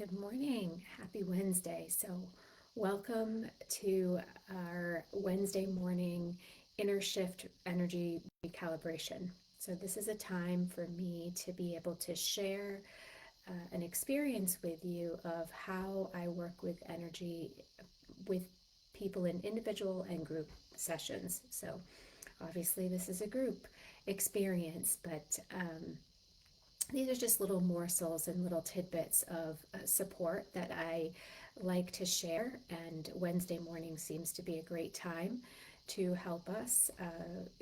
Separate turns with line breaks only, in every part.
Good morning. Happy Wednesday. So, welcome to our Wednesday morning inner shift energy recalibration. So, this is a time for me to be able to share an experience with you of how I work with energy with people in individual and group sessions. So, obviously, this is a group experience, but these are just little morsels and little tidbits of support that I like to share. And Wednesday morning seems to be a great time to help us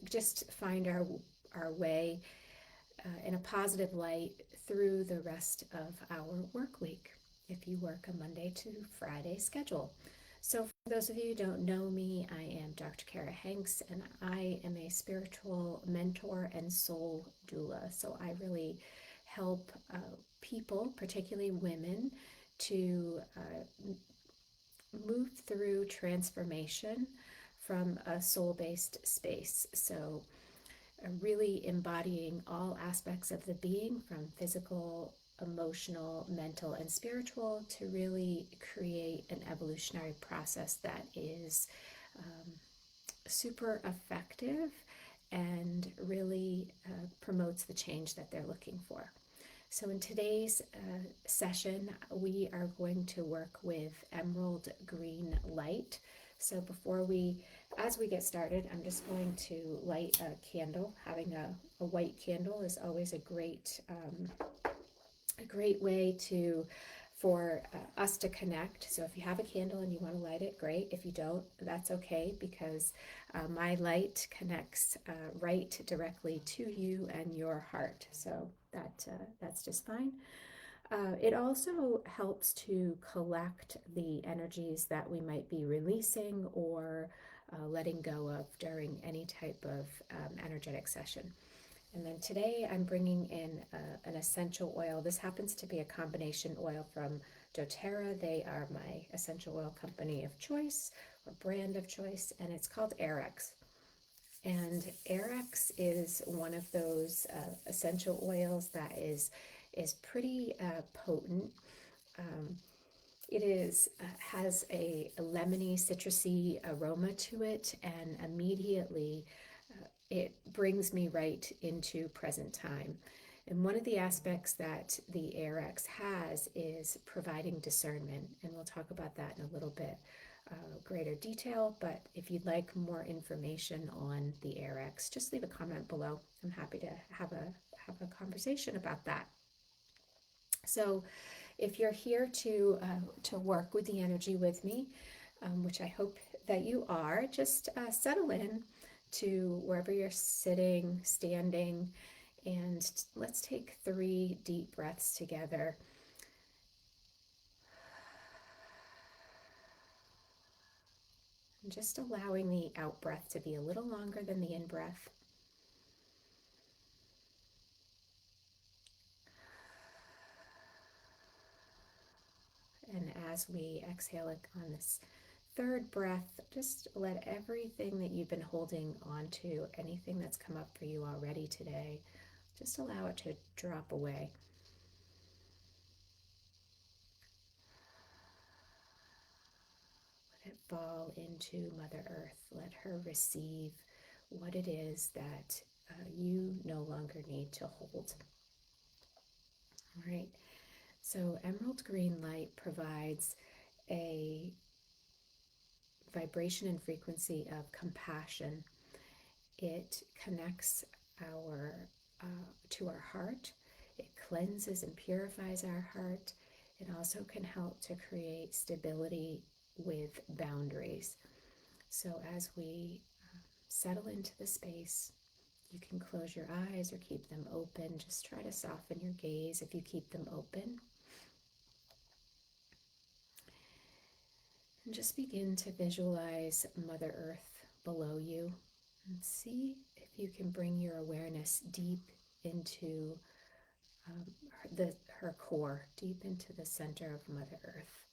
just find our way in a positive light through the rest of our work week if you work a Monday to Friday schedule. So, for those of you who don't know me, I am Dr. Kara Hanks, and I am a spiritual mentor and soul doula. So, I really help people, particularly women, to move through transformation from a soul based space. So, really embodying all aspects of the being from physical, emotional, mental, and spiritual to really create an evolutionary process that is super effective and really promotes the change that they're looking for. So in today's session, we are going to work with emerald green light. So as we get started, I'm just going to light a candle. Having a white candle is always a great way for us to connect. So if you have a candle and you want to light it, great. If you don't, that's okay, because my light connects right directly to you and your heart. So that's just fine. It also helps to collect the energies that we might be releasing or letting go of during any type of energetic session. And then today I'm bringing in an essential oil. This happens to be a combination oil from doTERRA. They are my essential oil company of choice or brand of choice, and it's called Arex. And Arex is one of those essential oils that is pretty potent. It has a lemony, citrusy aroma to it, and immediately it brings me right into present time. And one of the aspects that the Arex has is providing discernment, and we'll talk about that in a little bit greater detail. But if you'd like more information on the Arex, just leave a comment below. I'm happy to have a conversation about that. So, if you're here to work with the energy with me, which I hope that you are, just settle in to wherever you're sitting, standing, and let's take 3 deep breaths together. And just allowing the out breath to be a little longer than the in breath. And as we exhale on this 3rd breath, just let everything that you've been holding onto, anything that's come up for you already today, just allow it to drop away. Let it fall into Mother Earth. Let her receive what it is that you no longer need to hold. All right. So emerald green light provides a vibration and frequency of compassion. It connects to our heart. It cleanses and purifies our heart. It also can help to create stability with boundaries. So as we settle into the space, you can close your eyes or keep them open. Just try to soften your gaze if you keep them open. And just begin to visualize Mother Earth below you and see if you can bring your awareness deep into her core, deep into the center of Mother Earth.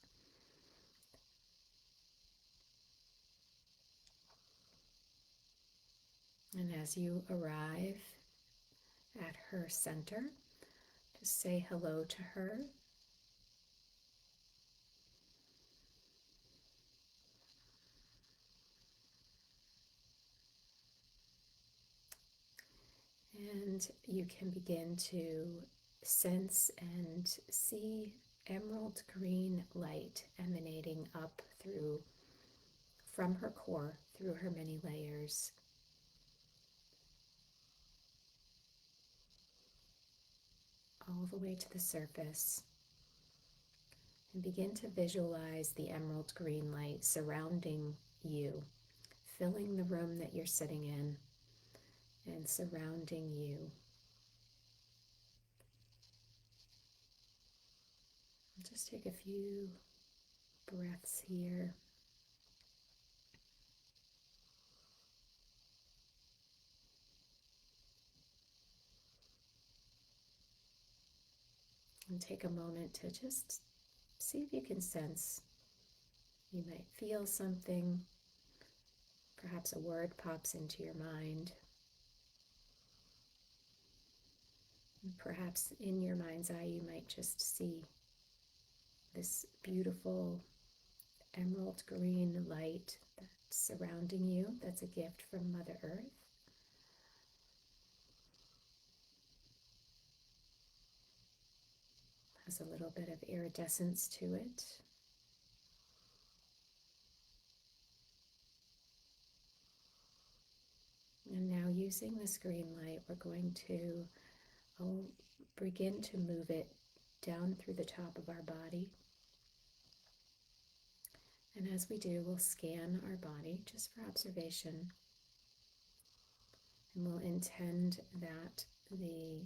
And as you arrive at her center, just say hello to her. And you can begin to sense and see emerald green light emanating up through from her core through her many layers, all the way to the surface. And begin to visualize the emerald green light surrounding you, filling the room that you're sitting in and surrounding you. Just take a few breaths here. And take a moment to just see if you can sense. You might feel something. Perhaps a word pops into your mind. And perhaps in your mind's eye you might just see this beautiful emerald green light that's surrounding you. That's a gift from Mother Earth. Has a little bit of iridescence to it. And now using this green light, we're going to begin to move it down through the top of our body. And as we do, we'll scan our body just for observation. And we'll intend that the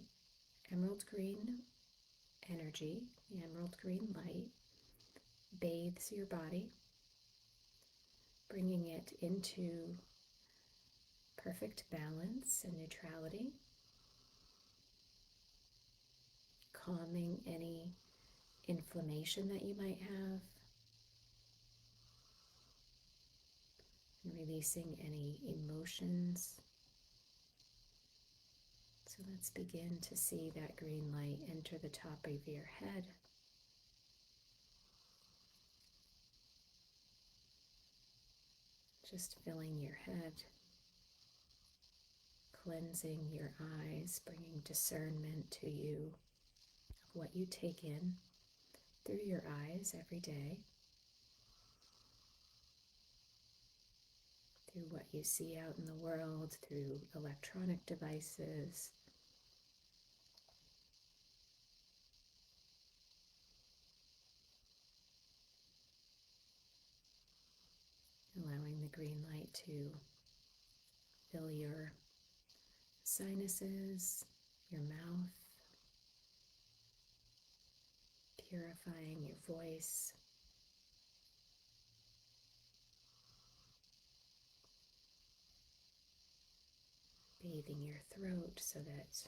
emerald green energy, the emerald green light, bathes your body, bringing it into perfect balance and neutrality, calming any inflammation that you might have, and releasing any emotions. So let's begin to see that green light enter the top of your head. Just filling your head, cleansing your eyes, bringing discernment to you of what you take in through your eyes every day, through what you see out in the world, through electronic devices. Allowing the green light to fill your sinuses, your mouth, purifying your voice, bathing your throat so that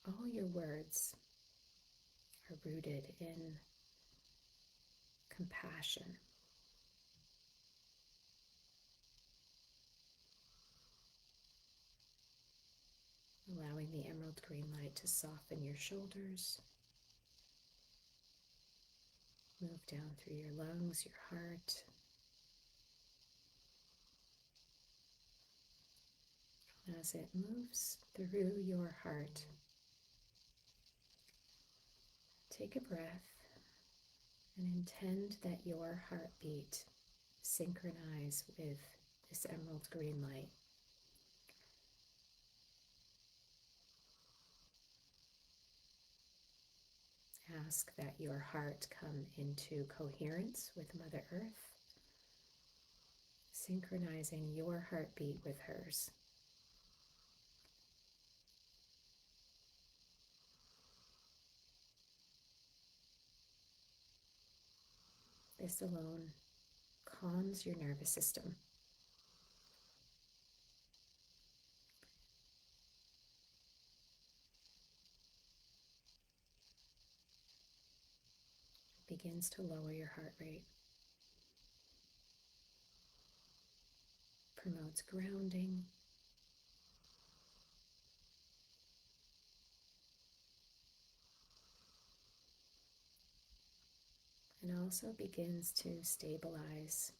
all your words are rooted in compassion. Allowing the emerald green light to soften your shoulders, move down through your lungs, your heart. As it moves through your heart, take a breath and intend that your heartbeat synchronize with this emerald green light. Ask that your heart come into coherence with Mother Earth, synchronizing your heartbeat with hers. This alone calms your nervous system. It begins to lower your heart rate, promotes grounding, and also begins to stabilize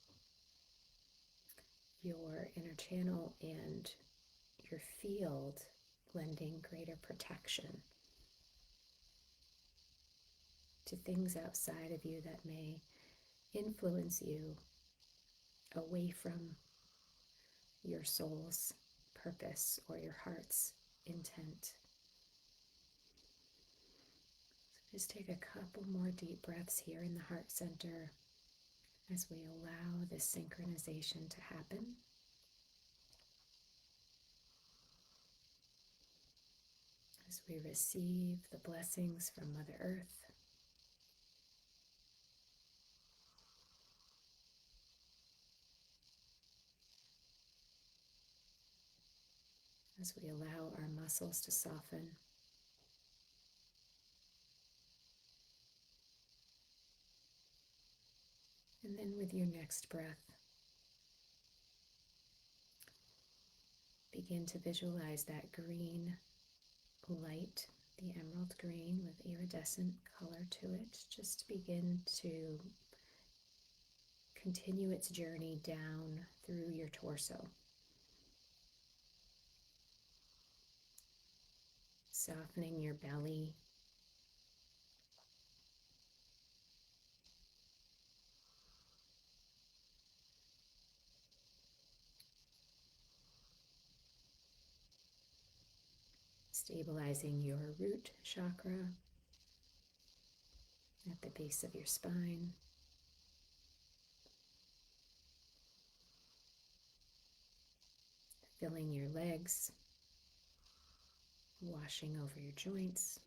your inner channel and your field lending greater protection to things outside of you that may influence you away from your soul's purpose or your heart's intent. So just take a couple more deep breaths here in the heart center as we allow this synchronization to happen. As we receive the blessings from Mother Earth. As we allow our muscles to soften. And then with your next breath, begin to visualize that green light, the emerald green with iridescent color to it. Just begin to continue its journey down through your torso. Softening your belly. Stabilizing your root chakra at the base of your spine. Filling your legs, washing over your joints,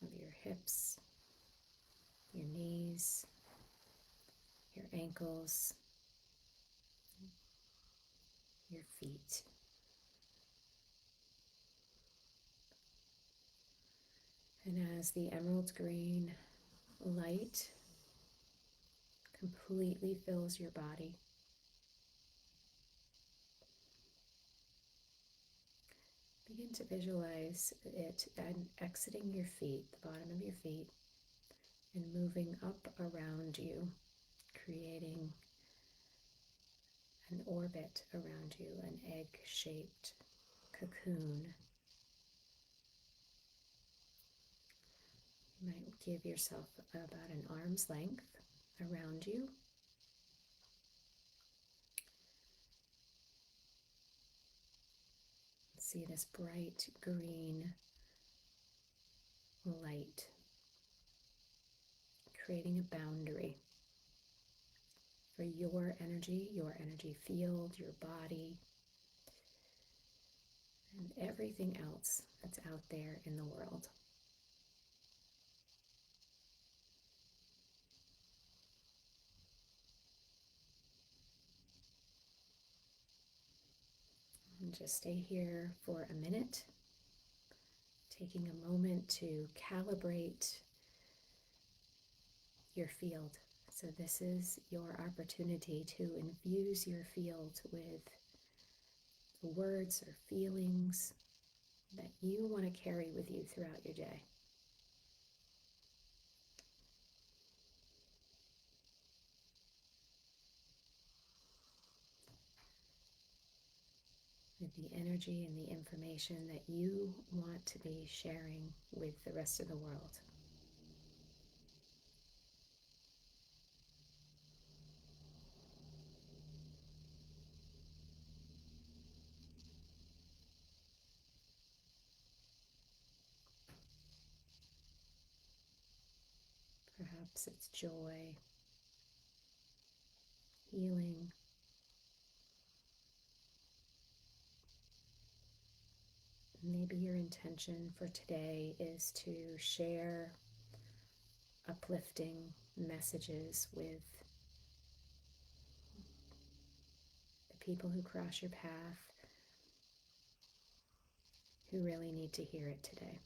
over your hips, your knees, your ankles, your feet. And as the emerald green light completely fills your body, begin to visualize it then exiting your feet, the bottom of your feet, and moving up around you, creating an orbit around you, an egg-shaped cocoon. You might give yourself about an arm's length around you. See this bright green light creating a boundary for your energy field, your body, and everything else that's out there in the world. And just stay here for a minute, taking a moment to calibrate your field. So this is your opportunity to infuse your field with words or feelings that you want to carry with you throughout your day. With the energy and the information that you want to be sharing with the rest of the world. Perhaps it's joy, healing, maybe your intention for today is to share uplifting messages with the people who cross your path who really need to hear it today.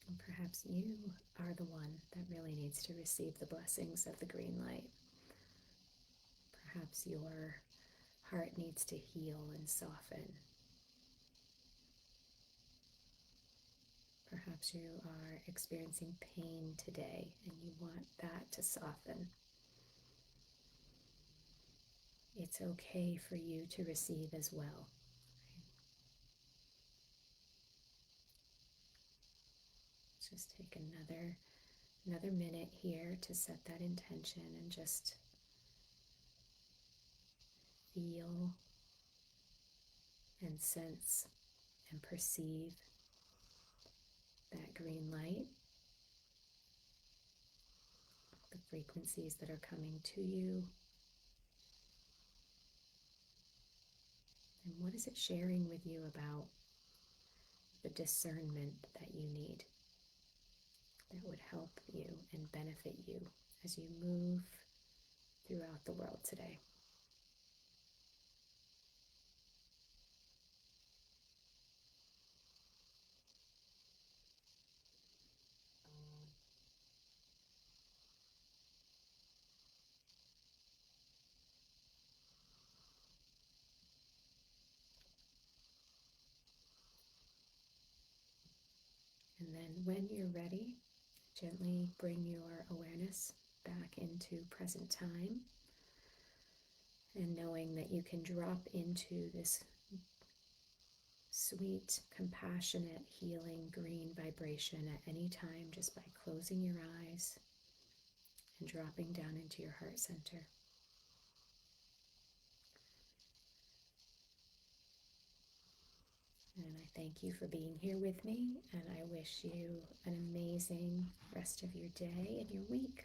And perhaps you are the one that really needs to receive the blessings of the green light. Perhaps your heart needs to heal and soften. Perhaps you are experiencing pain today and you want that to soften. It's okay for you to receive as well. Just take another minute here to set that intention and just feel and sense and perceive that green light, the frequencies that are coming to you, and what is it sharing with you about the discernment that you need, that would help you and benefit you as you move throughout the world today. And then when you're ready, gently bring your awareness back into present time, and knowing that you can drop into this sweet, compassionate, healing green vibration at any time just by closing your eyes and dropping down into your heart center. And I thank you for being here with me, and I wish you an amazing rest of your day and your week.